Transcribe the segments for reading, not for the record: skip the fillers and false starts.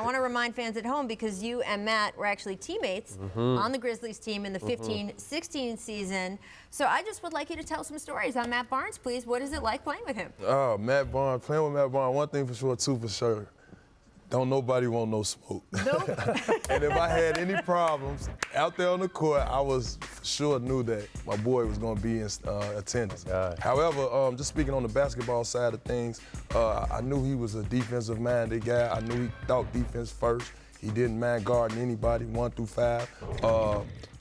I want to remind fans at home, because you and Matt were actually teammates on the Grizzlies team in the 15-16 season. So I just would like you to tell some stories on Matt Barnes, please. What is it like playing with him? Matt Barnes, playing with Matt Barnes, one thing for sure, two for sure. Don't nobody want no smoke. Nope. And if I had any problems out there on the court, I was for sure knew that my boy was going to be in attendance. However, just speaking on the basketball side of things, I knew he was a defensive-minded guy. I knew he thought defense first. He didn't mind guarding anybody, 1 through 5.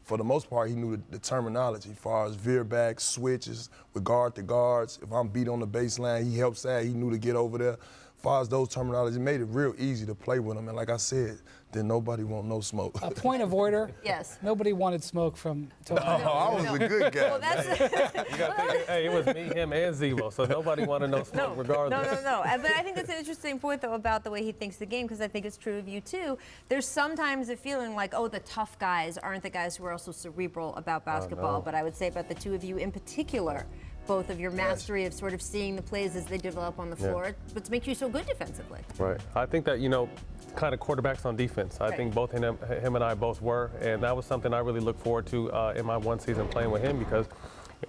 For the most part, he knew the terminology as far as veer back, switches, with guard to guards. If I'm beat on the baseline, he helps out. He knew to get over there. As far as those terminology, it made it real easy to play with him. And like I said, then nobody want no smoke. A point of order. Yes. Nobody wanted smoke from Tony. No, I was a good guy. Well, that's Hey, it was me, him, and Zebo, so nobody wanted no smoke regardless. No. But I think that's an interesting point, though, about the way he thinks the game, because I think it's true of you, too. There's sometimes a feeling like, oh, the tough guys aren't the guys who are also cerebral about basketball. But I would say about the two of you in particular, both of your mastery of sort of seeing the plays as they develop on the floor, what makes you so good defensively. Right. I think that, kind of quarterbacks on defense. I think both him and I both were, and that was something I really look forward to in my one season playing with him, because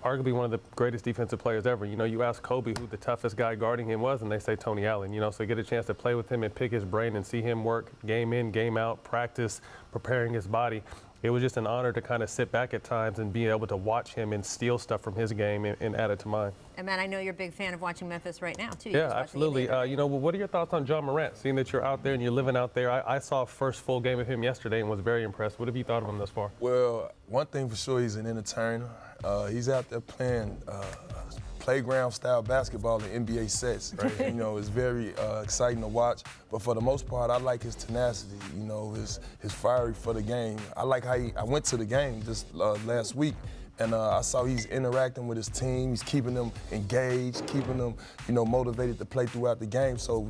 arguably one of the greatest defensive players ever. You ask Kobe who the toughest guy guarding him was, and they say Tony Allen. So get a chance to play with him and pick his brain and see him work game in, game out, practice, preparing his body. It was just an honor to kind of sit back at times and be able to watch him and steal stuff from his game and add it to mine. And man, I know you're a big fan of watching Memphis right now, too. Yeah, absolutely. What are your thoughts on Ja Morant? Seeing that you're out there and you're living out there, I saw a first full game of him yesterday and was very impressed. What have you thought of him thus far? Well, one thing for sure, he's an entertainer. He's out there playing playground-style basketball in NBA sets. Right? It's very exciting to watch. But for the most part, I like his tenacity, his fiery for the game. I like how I went to the game just last week, and I saw he's interacting with his team. He's keeping them engaged, keeping them, motivated to play throughout the game. So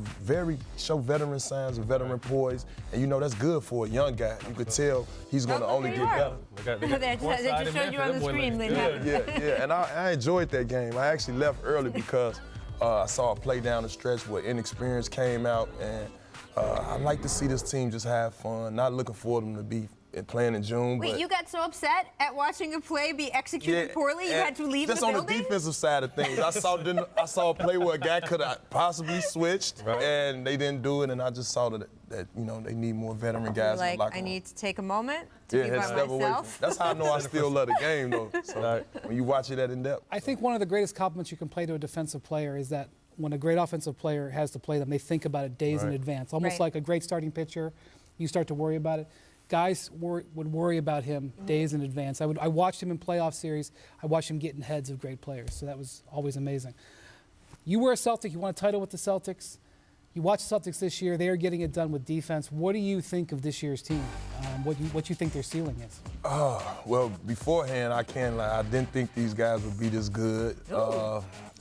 show veteran signs of veteran poise. And, that's good for a young guy. You could tell he's going to only get better. They just showed you on the screen. Yeah. And I enjoyed that game. I actually left early because I saw a play down the stretch where inexperience came out. And I like to see this team just have fun, not looking for them to be playing in June. Wait, you got so upset at watching a play be executed poorly you had to leave the building? Just on the defensive side of things. I saw a play where a guy could have possibly switched, and they didn't do it, and I just saw that they need more veteran guys in the locker room. I need to take a moment to be by myself. That's how I know I still love the game, though. So when you watch it at in-depth. I think one of the greatest compliments you can play to a defensive player is that when a great offensive player has to play them, they think about it days in advance. Almost like a great starting pitcher, you start to worry about it. Guys would worry about him days in advance. I watched him in playoff series. I watched him get in heads of great players, so that was always amazing. You were a Celtic. You won a title with the Celtics. You watched the Celtics this year. They are getting it done with defense. What do you think of this year's team? What you think their ceiling is? Well, beforehand, I can't lie. I didn't think these guys would be this good.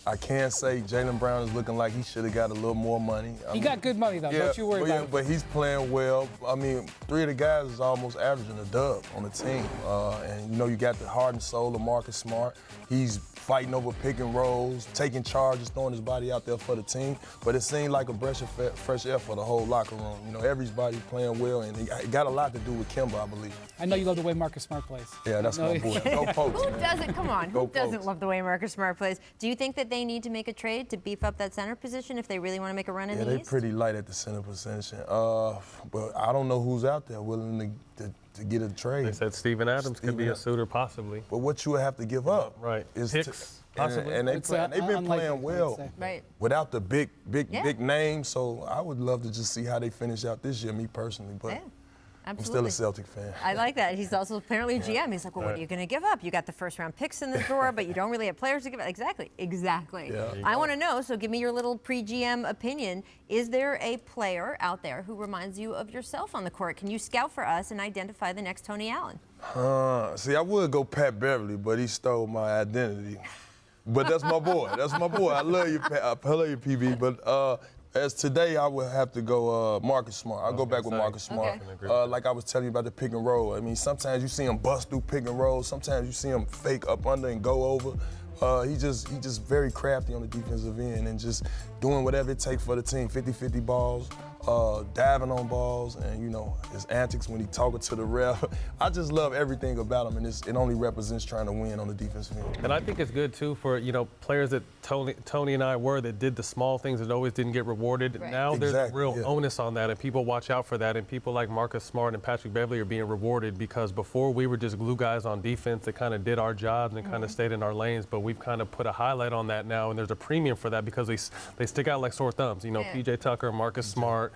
I can say Jaylen Brown is looking like he should have got a little more money. He got good money, though. Don't you worry about it. But he's playing well. I mean, 3 of the guys is almost averaging a dub on the team. And, you got the heart and soul of Marcus Smart. He's fighting over pick and rolls, taking charges, throwing his body out there for the team. But it seemed like a breath of fresh air for the whole locker room. Everybody playing well, and it got a lot to do with Kemba, I believe. I know you love the way Marcus Smart plays. Yeah, that's my boy. Go Pokes, Who doesn't? Come on. Who doesn't love the way Marcus Smart plays? Do you think that they need to make a trade to beef up that center position if they really want to make a run in the East? Yeah, they're pretty light at the center position. But I don't know who's out there willing to get a trade. They said Steven Adams could be a suitor, possibly. But what you would have to give up is Hicks, possibly. And they've been playing well without the big name. So I would love to just see how they finish out this year, me personally. But I'm still a Celtic fan. I like that. He's also apparently a GM. He's like, well, what are you going to give up? You got the first-round picks in the drawer, but you don't really have players to give up. Exactly. Yeah. I want to know, so give me your little pre-GM opinion. Is there a player out there who reminds you of yourself on the court? Can you scout for us and identify the next Tony Allen? See, I would go Pat Beverly, but he stole my identity. But that's my boy. I love you, PB. But as today, I would have to go Marcus Smart. I'll go back with Marcus Smart. Like I was telling you about the pick and roll. I mean, sometimes you see him bust through pick and roll. Sometimes you see him fake up under and go over. He's just very crafty on the defensive end and just doing whatever it takes for the team. 50-50 balls, diving on balls, and you know his antics when he talking to the ref. I just love everything about him, and it only represents trying to win on the defensive end. And I think it's good too for players that Tony and I were that did the small things that always didn't get rewarded. Right. Now Exactly, there's a real onus on that, and people watch out for that. And people like Marcus Smart and Patrick Beverley are being rewarded because before we were just glue guys on defense that kind of did our jobs and kind of stayed in our lanes. But we've kind of put a highlight on that now, and there's a premium for that because they stick out like sore thumbs. PJ Tucker, Marcus Smart,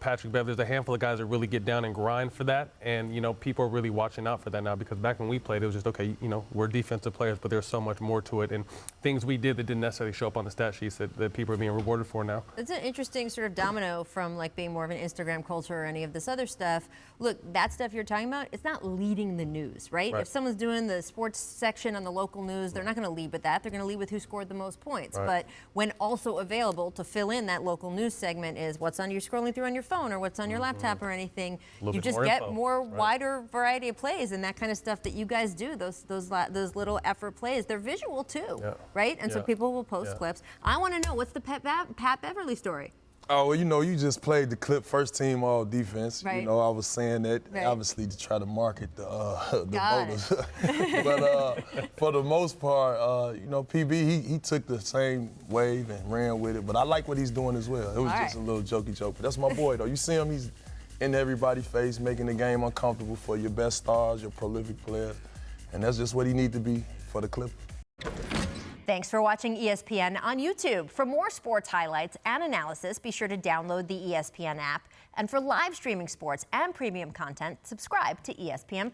Patrick Beverley. There's a handful of guys that really get down and grind for that, and people are really watching out for that now because back when we played, it was just okay. We're defensive players, but there's so much more to it, and things we did that didn't necessarily show up on the stat sheets that people are being rewarded for now. It's an interesting sort of domino from like being more of an Instagram culture or any of this other stuff. Look, that stuff you're talking about, it's not leading the news, right? If someone's doing the sports section on the local news, they're not going to lead with that. They're going to lead with who scored the most points. But when also available to fill in that local news segment is what's on your scrolling through on your phone or what's on your laptop or anything, you just get more wider variety of plays and that kind of stuff that you guys do. Those little effort plays, they're visual too, right? And so people will post clips. I want to know, what's the Pat Beverley story? Oh, well, you just played the clip first team all defense. Right. I was saying that obviously to try to market the voters. But for the most part, PB, he took the same wave and ran with it. But I like what he's doing as well. It was just a little jokey joke. But that's my boy, though. You see him, he's in everybody's face, making the game uncomfortable for your best stars, your prolific players. And that's just what he needs to be for the Clippers. Thanks for watching ESPN on YouTube. For more sports highlights and analysis, be sure to download the ESPN app. And for live streaming sports and premium content, subscribe to ESPN+.